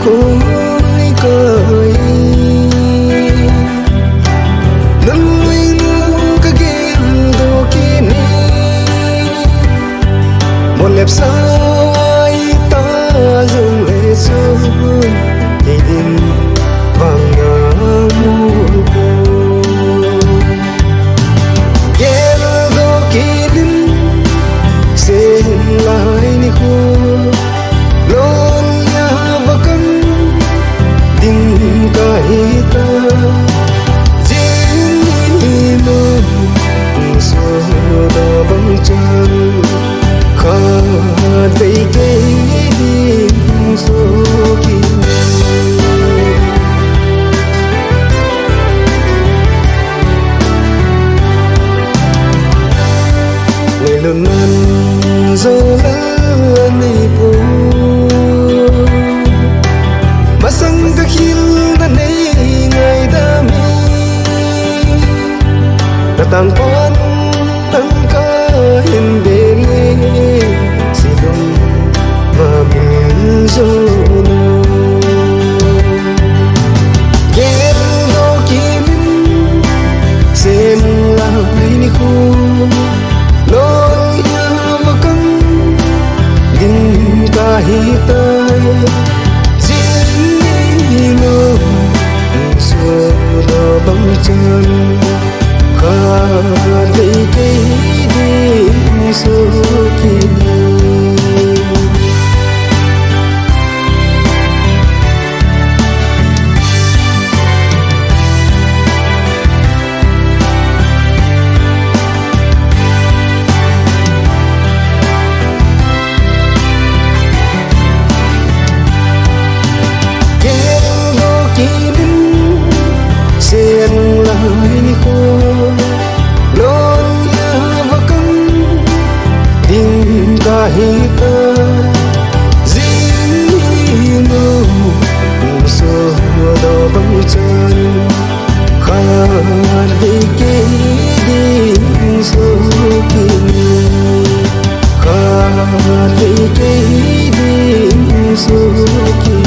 khối cởi nâng nuôi nu cái game đồ kia một lẹp sai ta dùng lệ sâu thì đêm vàng ngã muôn game đồ kia đêm sẽ lại ni khô lon nhà và cân tình cái ta dễ mơ số đã băng tràn khá thấy cái đêm số kia ngày lần nan do lớn đi phố mà sang cái hiên đã nay ngày đã mi đã tàn quan tăng ca hiên đến si đông mà mình dâu ghét đâu kim xem lại đi khu lối nhà mà cân đình ta hitai mơ xưa đã băng chân khá lấy cái đêm số kia xem lại khô lối nhà và cân tình ta hita dĩ mơ sơ đỏ băng chân khá đi cái đêm số kia khá đi cái đêm số kia